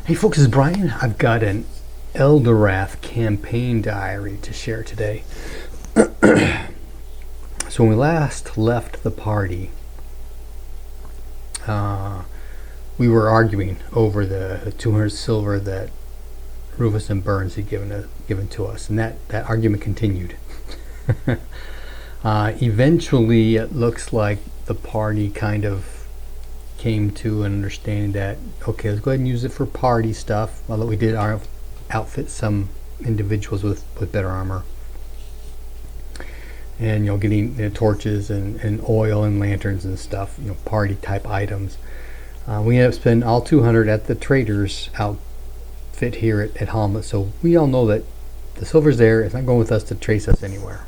Hey folks, it's Brian. I've got an Elderath campaign diary to share today. So when we last left the party, we were arguing over the 200 silver that Rufus and Burns had given to us, and that argument continued. Eventually, it looks like the party kind of came to an understanding that, okay, let's go ahead and use it for party stuff. Although we did outfit some individuals with better armor, and getting torches and oil and lanterns and stuff, party type items. We ended up spending all 200 at the traders outfit here at Hamlet. So we all know that the silver's there. It's not going with us to trace us anywhere.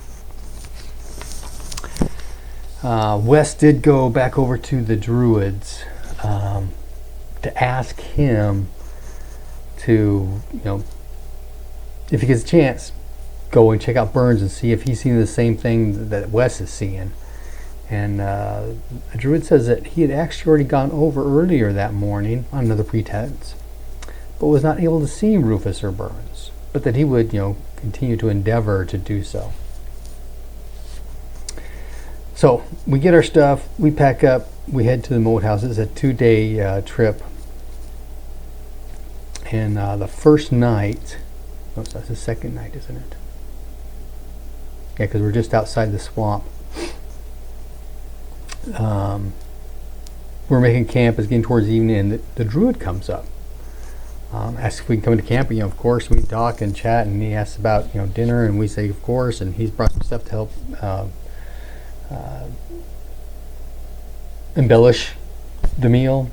Wes did go back over to the druids to ask him to, if he gets a chance, go and check out Burns and see if he's seeing the same thing that Wes is seeing. And a druid says that he had actually already gone over earlier that morning on another pretense, but was not able to see Rufus or Burns, but that he would, continue to endeavor to do so. So we get our stuff, we pack up, we head to the moat house. It's a 2-day trip. And the first night, that's the second night, isn't it? Yeah, because we're just outside the swamp. We're making camp. It's getting towards the evening, and the druid comes up. Asks if we can come into camp. Of course, we talk and chat, and he asks about dinner, and we say of course, and he's brought some stuff to help embellish the meal.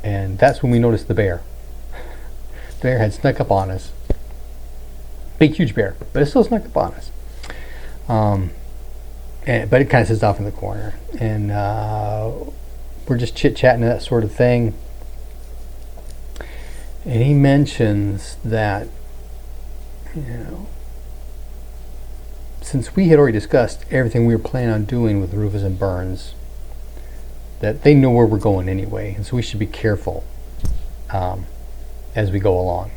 And that's when we noticed the bear. The bear had snuck up on us. Big, huge bear, but it still snuck up on us. But it kind of sits off in the corner, and we're just chit-chatting and that sort of thing. And he mentions that, since we had already discussed everything we were planning on doing with Rufus and Burns, that they know where we're going anyway, and so we should be careful as we go along.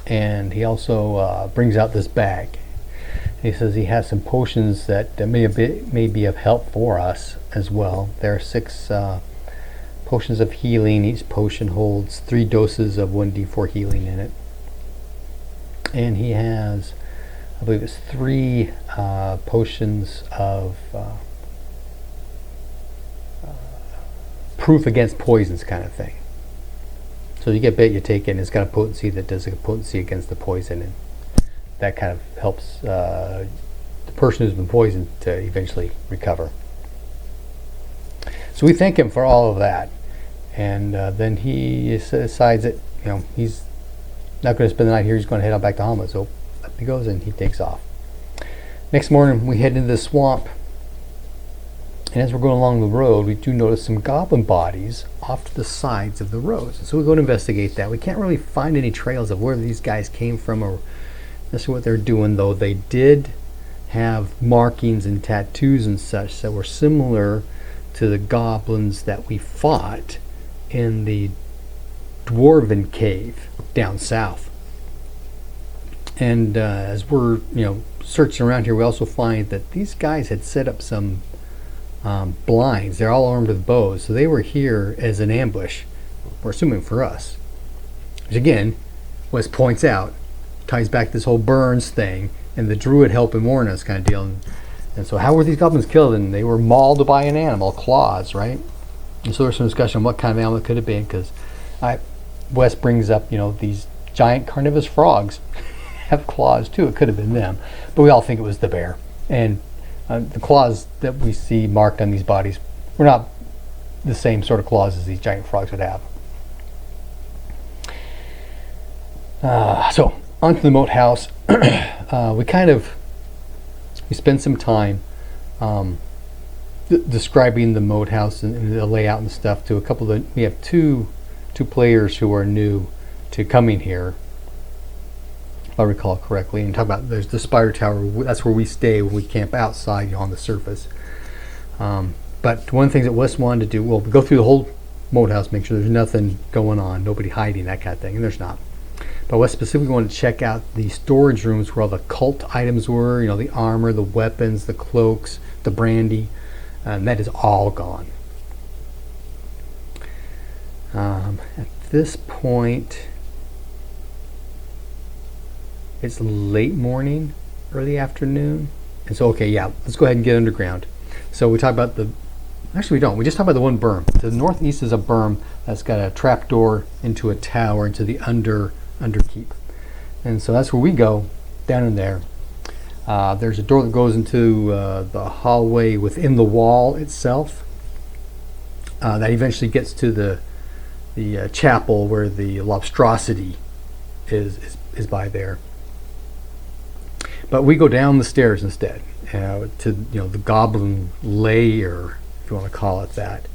And he also brings out this bag. He says he has some potions that may be of help for us as well. There are 6 potions of healing. Each potion holds 3 doses of 1d4 healing in it. And he has, I believe it's 3 potions of proof against poisons kind of thing. So you get bit, you take it, and it's got a potency that does a potency against the poison, and that kind of helps the person who's been poisoned to eventually recover. So we thank him for all of that, and then he decides that he's not going to spend the night here. He's going to head on back to Hamlet. So up he goes, and he takes off. Next morning, we head into the swamp, and as we're going along the road, we do notice some goblin bodies off to the sides of the roads. So we go to investigate that. We can't really find any trails of where these guys came from or necessarily what they're doing, though they did have markings and tattoos and such that were similar to the goblins that we fought in the dwarven cave down south. And as we're searching around here, we also find that these guys had set up some blinds. They're all armed with bows, so they were here as an ambush, we're assuming for us, which again, Wes points out, ties back this whole Burns thing and the druid helping warn us kind of deal. And so how were these goblins killed? And they were mauled by an animal, claws, right? And so there's some discussion on what kind of animal it could have been, because Wes brings up these giant carnivorous frogs have claws too. It could have been them, but we all think it was the bear. And the claws that we see marked on these bodies were not the same sort of claws as these giant frogs would have. So onto the moat house. We spend some time describing the moat house and the layout and stuff to a couple of we have two players who are new to coming here, if I recall correctly, and talk about there's the spider tower. That's where we stay when we camp outside on the surface. But one of the things that Wes wanted to do, well, we go through the whole moat house, make sure there's nothing going on, nobody hiding, that kind of thing, and there's not. But Wes specifically wanted to check out the storage rooms where all the cult items were, the armor, the weapons, the cloaks, the brandy, and that is all gone. At this point, it's late morning, early afternoon, and so okay, yeah, let's go ahead and get underground. So we talk about actually we don't, we just talk about the one berm. To the northeast is a berm that's got a trap door into a tower, into the underkeep, and so that's where we go, down in there. There's a door that goes into the hallway within the wall itself, that eventually gets to the chapel where the lobstrosity is by there. But we go down the stairs instead, to the goblin lair, if you want to call it that.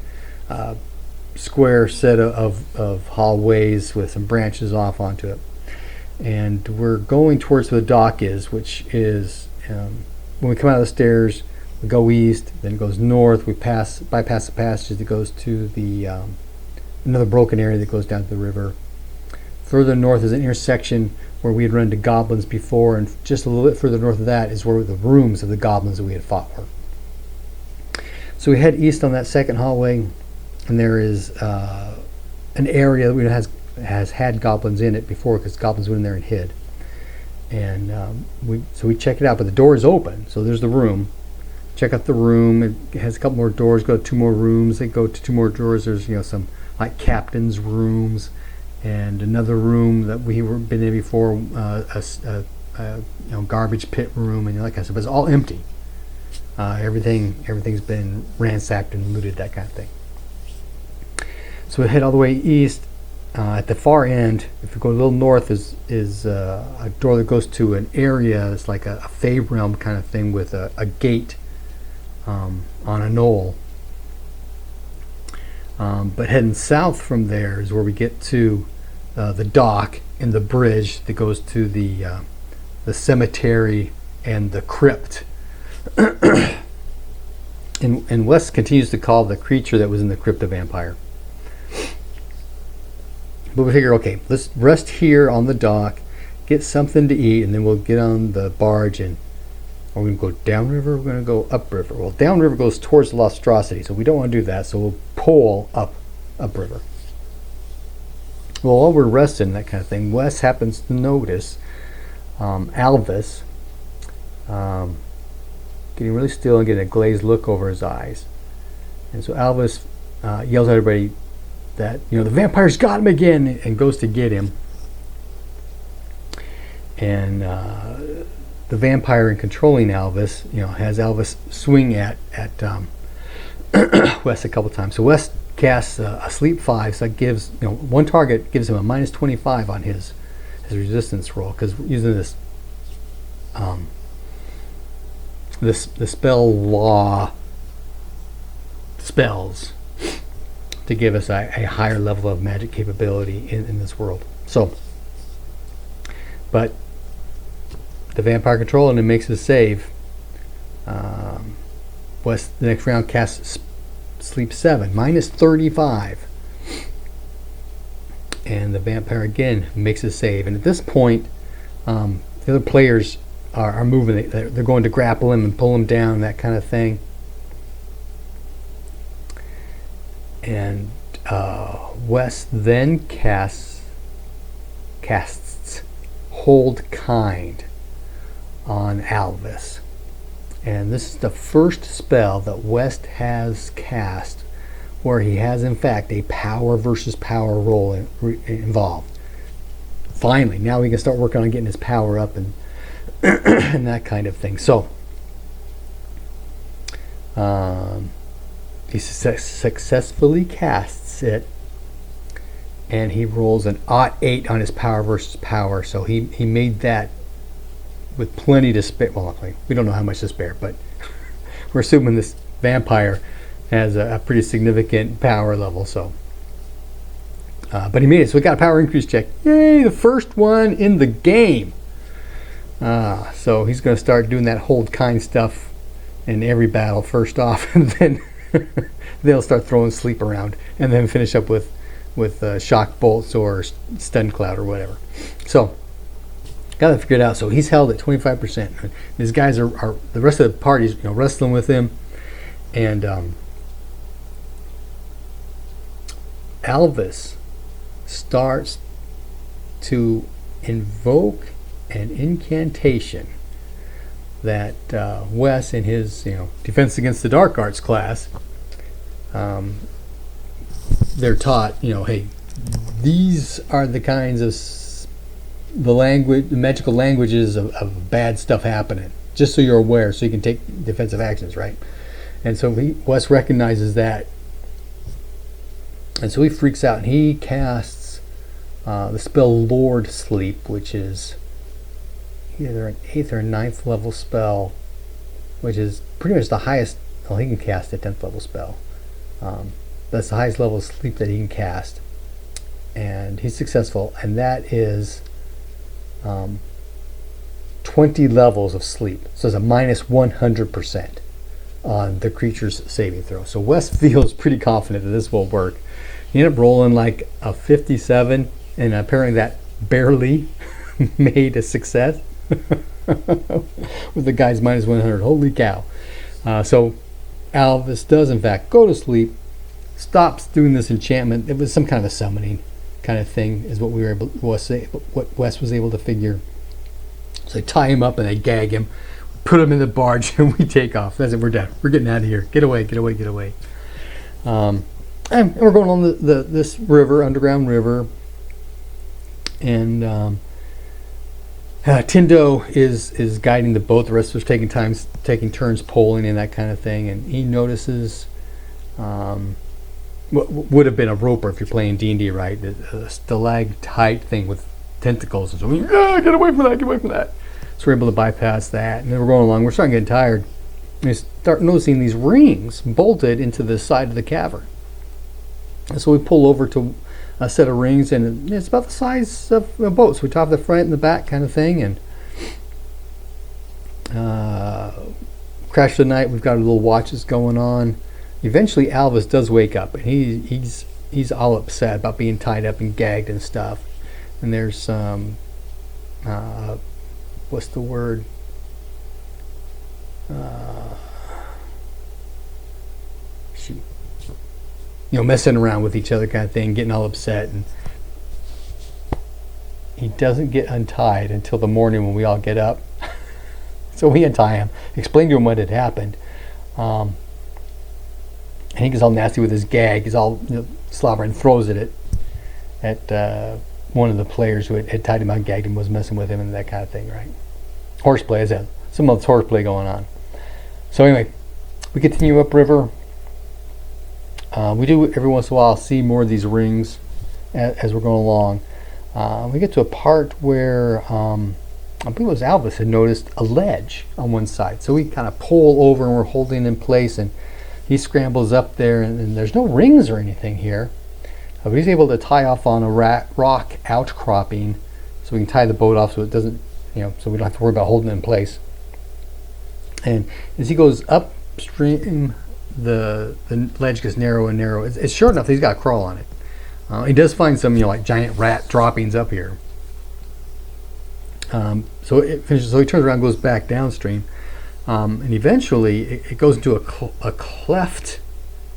Square set of hallways with some branches off onto it, and we're going towards where the dock is, which is when we come out of the stairs, we go east, then it goes north. We bypass the passage that goes to the another broken area that goes down to the river. Further north is an intersection where we had run into goblins before, and just a little bit further north of that is where the rooms of the goblins that we had fought were. So we head east on that second hallway, and there is an area that has had goblins in it before, because goblins went in there and hid. And we check it out, but the door is open, so there's the room. Check out the room. It has a couple more doors. Go to 2 more rooms. They go to 2 more doors. There's some like captain's rooms, and another room that we were been in before, a garbage pit room, and like I said, but it's all empty. Everything's been ransacked and looted, that kind of thing. So we head all the way east. At the far end, if you go a little north, is a door that goes to an area. It's like a Fey realm kind of thing with a gate on a knoll. But heading south from there is where we get to the dock and the bridge that goes to the cemetery and the crypt. and Wes continues to call the creature that was in the crypt a vampire. But we figure, okay, let's rest here on the dock, get something to eat, and then we'll get on the barge, and are we going to go downriver or we're going to go upriver? Well, downriver goes towards the Lobstrosity, so we don't want to do that, so we'll pole upriver. Well, while we're resting, that kind of thing, Wes happens to notice Alvis getting really still and getting a glazed look over his eyes. And so Alvis yells at everybody that the vampire's got him again, and goes to get him. And the vampire in controlling Alvis, has Alvis swing at Wes a couple times. So Wes casts a sleep 5, so that gives one target gives him a minus 25 on his resistance roll, because we're using the spell law spells to give us a higher level of magic capability in this world. So, but the vampire controlling him makes a save. Wes the next round casts sleep 7, minus 35, and the vampire again makes a save. And at this point, the other players are moving. They're going to grapple him and pull him down, that kind of thing. And Wes then casts Hold Kind on Alvis. And this is the first spell that Wes has cast where he has, in fact, a power versus power roll involved. Finally, now we can start working on getting his power up and and that kind of thing. So, he successfully casts it, and he rolls an +8 on his power versus power. So he made that with plenty to spare. Well, we don't know how much to spare, but we're assuming this vampire has a pretty significant power level. So, but he made it. So we got a power increase check. Yay! The first one in the game. So he's going to start doing that Hold Kind stuff in every battle first off, and then they'll start throwing sleep around, and then finish up with shock bolts or stun cloud or whatever. So got to figure it out. So he's held at 25%. These guys are the rest of the party's wrestling with him, and Alvis starts to invoke an incantation that Wes, in his Defense Against the Dark Arts class, they're taught, hey, these are the kinds of the magical languages of bad stuff happening, just so you're aware, so you can take defensive actions, right? And so Wes recognizes that, and so he freaks out, and he casts the spell Lord Sleep, which is either an 8th or 9th level spell, which is pretty much the highest. Well, he can cast a 10th level spell. That's the highest level of sleep that he can cast, and he's successful, and that is 20 levels of sleep. So it's a minus 100% on the creature's saving throw. So Wes feels pretty confident that this will work. He ended up rolling like a 57, and apparently that barely made a success with the guy's minus 100. Holy cow. So Alvis does in fact go to sleep, stops doing this enchantment. It was some kind of a summoning kind of thing, is what what Wes was able to figure. So they tie him up and they gag him, put him in the barge, and we take off. That's it. We're done. We're getting out of here. Get away. Get away. Get away. And we're going on this river, underground river, and Tindo is guiding the boat. The rest of us taking turns poling and that kind of thing. And he notices what would have been a roper if you're playing D&D, right? A stalactite thing with tentacles. And so get away from that, get away from that. So we're able to bypass that. And then we're going along. We're starting to get tired. And we start noticing these rings bolted into the side of the cavern. And so we pull over to a set of rings, and it's about the size of a boat. So we top the front and the back kind of thing, and crash of the night. We've got little watches going on. Eventually Alvis does wake up, and he's all upset about being tied up and gagged and stuff. And there's what's the word? Shoot. Messing around with each other kind of thing, getting all upset, and he doesn't get untied until the morning when we all get up. So we untie him, explain to him what had happened, and he gets all nasty with his gag. He's all slobbering, throws it at one of the players who had tied him out, gagged him, was messing with him, and that kind of thing, right? Horseplay, is that some of this horseplay going on. So anyway, we continue upriver. We do every once in a while see more of these rings as we're going along. We get to a part where I believe it was Alvis had noticed a ledge on one side. So we kind of pull over and we're holding in place, and he scrambles up there, and there's no rings or anything here. But he's able to tie off on a rock outcropping, so we can tie the boat off so it doesn't, so we don't have to worry about holding it in place. And as he goes upstream, the ledge gets narrow and narrow. It's short enough that he's got to crawl on it. He does find some like giant rat droppings up here. So it finishes. So he turns around, goes back downstream, and eventually it goes into a cleft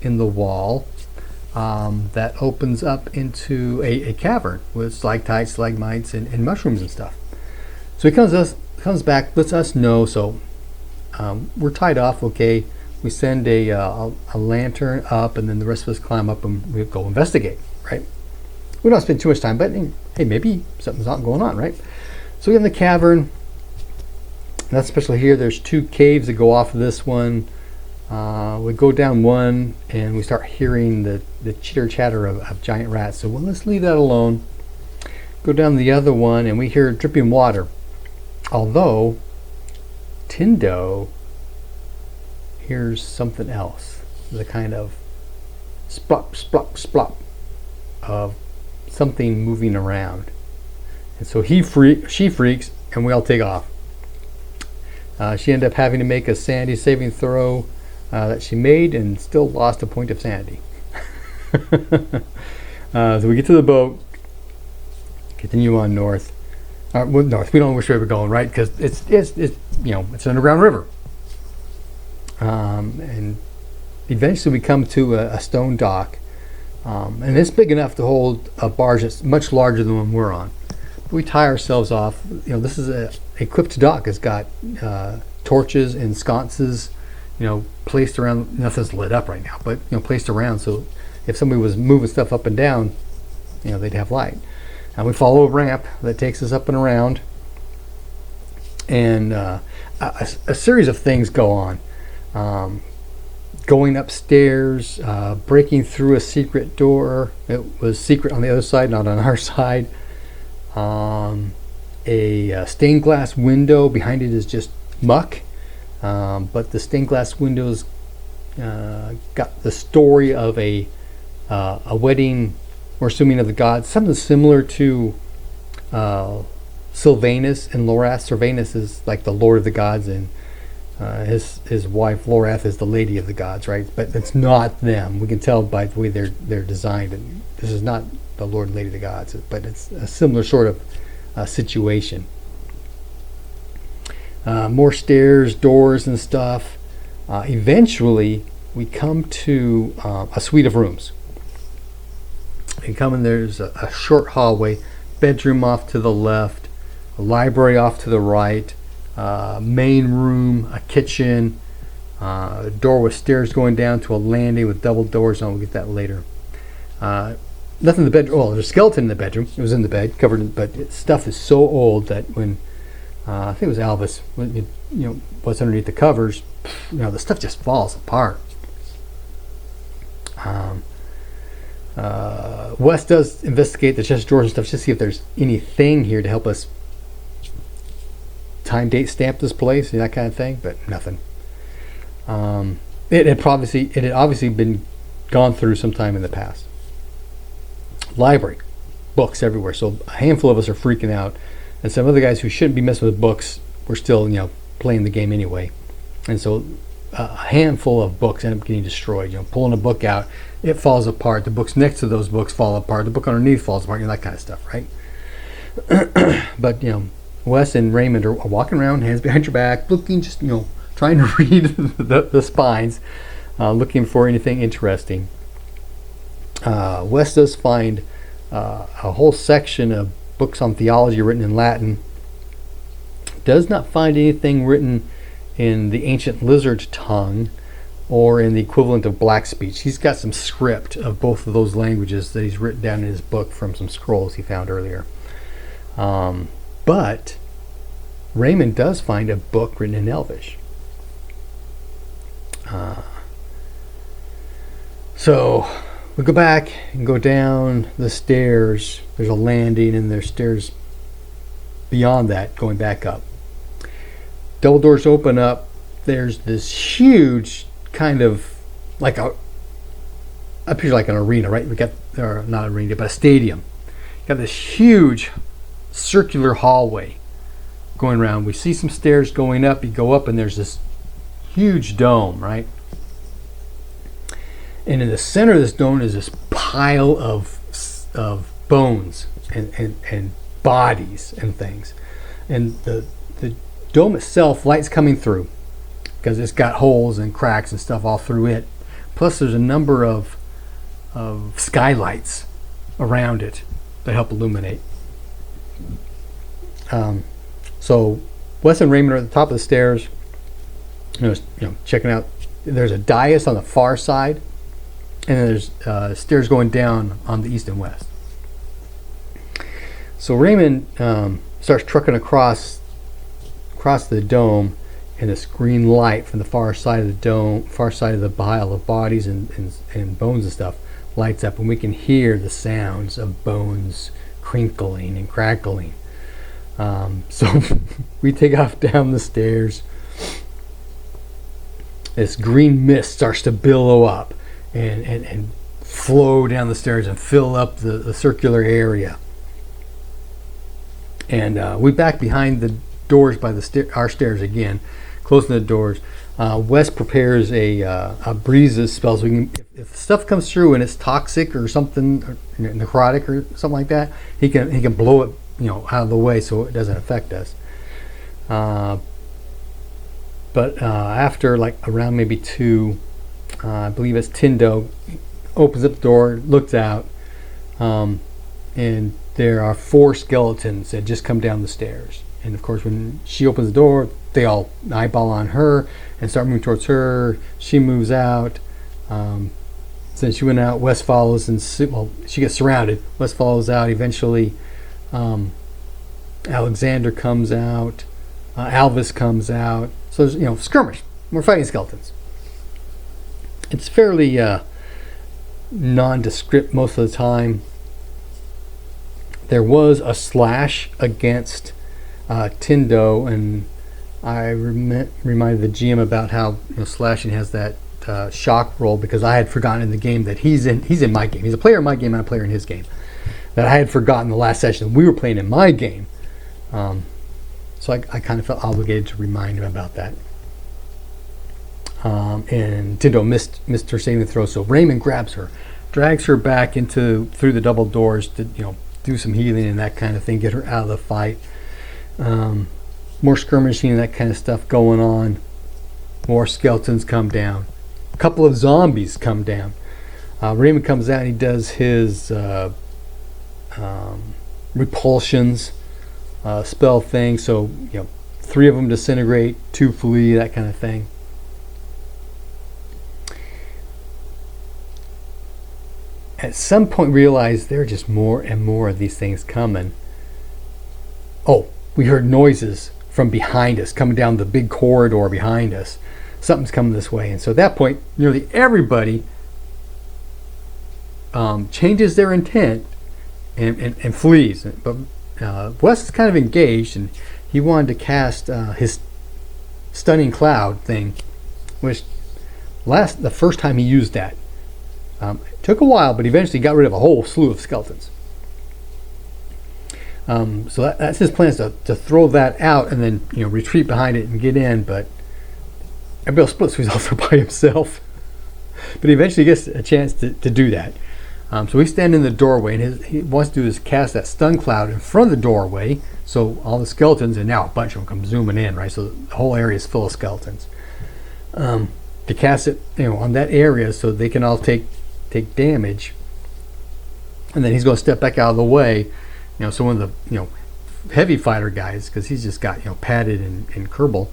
in the wall that opens up into a cavern with stalactites, stalagmites, and mushrooms and stuff. So he comes back, lets us know. So we're tied off. Okay. We send a lantern up, and then the rest of us climb up and we go investigate, right? We don't spend too much time, but hey, maybe something's not going on, right? So we get in the cavern. That's especially here. There's 2 caves that go off of this one. We go down one, and we start hearing the chitter chatter of giant rats. So let's leave that alone. Go down the other one, and we hear dripping water. Although Tindo here's something else, the kind of splop, splop, splop of something moving around. And so she freaks, and we all take off. She ended up having to make a sanity saving throw. that she made and still lost a point of sanity. So we get to the boat, continue on north. North. We don't know which way we're going, right? Because it's it's an underground river. And eventually we come to a stone dock, and it's big enough to hold a barge that's much larger than the one we're on. We tie ourselves off. This is a equipped dock. It's got torches and sconces, placed around. Nothing's lit up right now, but placed around, so if somebody was moving stuff up and down, they'd have light. And we follow a ramp that takes us up and around, and a series of things go on. Going upstairs, breaking through a secret door. It was secret on the other side, not on our side. A stained glass window. Behind it is just muck, but the stained glass windows got the story of a wedding, we're assuming, of the gods. Something similar to Sylvanus and Lorath. Sylvanus is like the lord of the gods, and his wife Lorath is the lady of the gods, right? But it's not them. We can tell by the way they're designed. And this is not the lord and lady of the gods, but it's a similar sort of situation. More stairs, doors, and stuff. Eventually, we come to a suite of rooms. You come in, there's a short hallway, bedroom off to the left, a library off to the right, main room, a kitchen, a door with stairs going down to a landing with double doors on. We'll get that later. Nothing in the bedroom. Well, there's a skeleton in the bedroom. It was in the bed, covered in, but stuff is so old that when I think it was Elvis, when what's underneath the covers, the stuff just falls apart. Wes does investigate the chest drawers and stuff just to see if there's anything here to help us time, date, stamp this place, that kind of thing, but nothing. It had obviously been gone through sometime in the past. Library, books everywhere. So a handful of us are freaking out, and some other guys who shouldn't be messing with books were still, playing the game anyway. And so a handful of books end up getting destroyed. Pulling a book out, it falls apart. The books next to those books fall apart. The book underneath falls apart. That kind of stuff, right? But Wes and Raymond are walking around, hands behind your back, looking, just trying to read the spines, looking for anything interesting. Wes does find a whole section of books on theology written in Latin. Does not find anything written in the ancient lizard tongue or in the equivalent of black speech. He's got some script of both of those languages that he's written down in his book from some scrolls he found earlier. But Raymond does find a book written in Elvish. So we go back and go down the stairs. There's a landing, and there's stairs beyond that going back up. Double doors open up. There's this huge kind of up here like an arena, right? We got, or not an arena, but a stadium. Got this huge circular hallway going around. We see some stairs going up. You go up, and there's this huge dome, right? And in the center of this dome is this pile of bones and bodies and things. And the dome itself, light's coming through because it's got holes and cracks and stuff all through it. Plus there's a number of skylights around it that help illuminate. So Wes and Raymond are at the top of the stairs, checking out. There's a dais on the far side, and then there's stairs going down on the east and west. So Raymond starts trucking across the dome, and this green light from the far side of the dome, far side of the pile of bodies and bones and stuff, lights up, and we can hear the sounds of bones crinkling and crackling. So we take off down the stairs. This green mist starts to billow up and flow down the stairs and fill up the circular area. And we back behind the doors by our stairs again, closing the doors. Wes prepares a breezes spell, so if stuff comes through and it's toxic or something, or necrotic or something like that, he can blow it out of the way so it doesn't affect us. But after like around maybe 2, I believe it's Tindo, opens up the door, looks out, and there are 4 skeletons that just come down the stairs. And of course, when she opens the door, they all eyeball on her and start moving towards her. She moves out. Since she went out, Wes follows, and she gets surrounded. Wes follows out. Eventually, Alexander comes out. Alvis comes out. So there's skirmish. We're fighting skeletons. It's fairly nondescript most of the time. There was a slash against Tindo, and I reminded the GM about how slashing has that shock roll, because I had forgotten in the game that he's in my game. He's a player in my game and a player in his game. That I had forgotten the last session we were playing in my game. So I kind of felt obligated to remind him about that. And Tindo missed her saving throw, so Raymond grabs her, drags her back through the double doors to do some healing and that kind of thing, get her out of the fight. More skirmishing and that kind of stuff going on. More skeletons come down. A couple of zombies come down. Raymond comes out and he does his repulsions spell thing. So 3 of them disintegrate, 2 flee, that kind of thing. At some point, realize there are just more and more of these things coming. Oh, we heard noises from behind us, coming down the big corridor behind us. Something's coming this way. And so at that point, nearly everybody changes their intent and flees. But Wes is kind of engaged, and he wanted to cast his stunning cloud thing, which the first time he used that. It took a while, but eventually got rid of a whole slew of skeletons. So that's his plan, is to throw that out and then retreat behind it and get in. But everybody else splits, so he's also by himself. But eventually he gets a chance to do that. So we stand in the doorway, and he wants to do is cast that stun cloud in front of the doorway, so all the skeletons, and now a bunch of them come zooming in, right? So the whole area is full of skeletons. To cast it on that area so they can all take damage, and then he's going to step back out of the way, so one of the heavy fighter guys, because he's just got padded and Kerbal,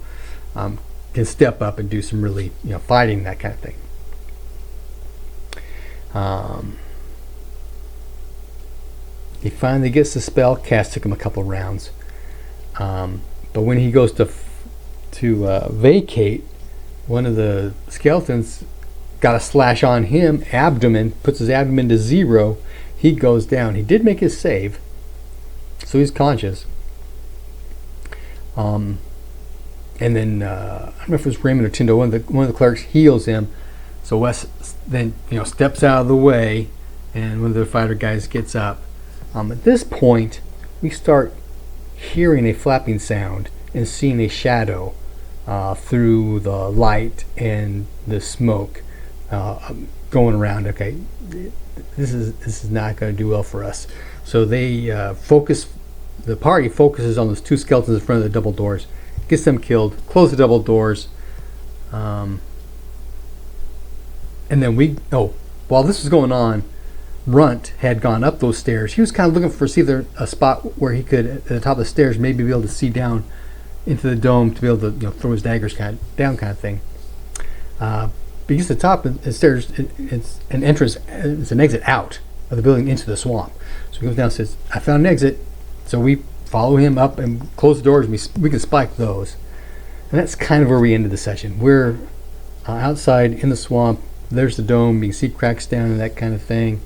can step up and do some really fighting, that kind of thing. He finally gets the spell cast. Took him a couple rounds, but when he goes to vacate, one of the skeletons got a slash on him, abdomen, puts his abdomen to 0. He goes down. He did make his save, so he's conscious. And then I don't know if it was Raymond or Tindo. One of the clerics heals him. So Wes then steps out of the way, and one of the fighter guys gets up. At this point, we start hearing a flapping sound and seeing a shadow through the light and the smoke going around. Okay, this is not going to do well for us. So they the party focuses on those 2 skeletons in front of the double doors, gets them killed, close the double doors, and then while this was going on, Runt had gone up those stairs. He was kind of looking for see if there's a spot where he could, at the top of the stairs, maybe be able to see down into the dome to be able to throw his daggers down, kind of thing. Because the top of the stairs, it's an entrance, it's an exit out of the building into the swamp. So he goes down and says, "I found an exit." So we follow him up and close the doors, and we can spike those. And that's kind of where we ended the session. We're outside in the swamp. There's the dome. You can see cracks down and that kind of thing.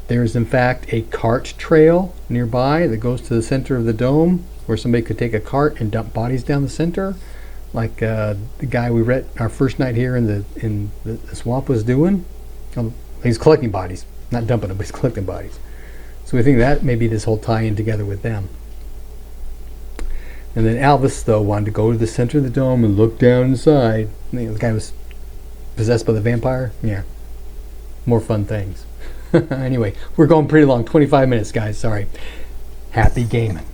There is in fact a cart trail nearby that goes to the center of the dome, where somebody could take a cart and dump bodies down the center, like the guy we read our first night here in the swamp was doing. He's collecting bodies, not dumping them, but he's collecting bodies. So we think that maybe this whole tie-in together with them. And then Alvis, though, wanted to go to the center of the dome and look down inside. You know, the guy was possessed by the vampire. Yeah. More fun things. Anyway, we're going pretty long. 25 minutes, guys. Sorry. Happy gaming.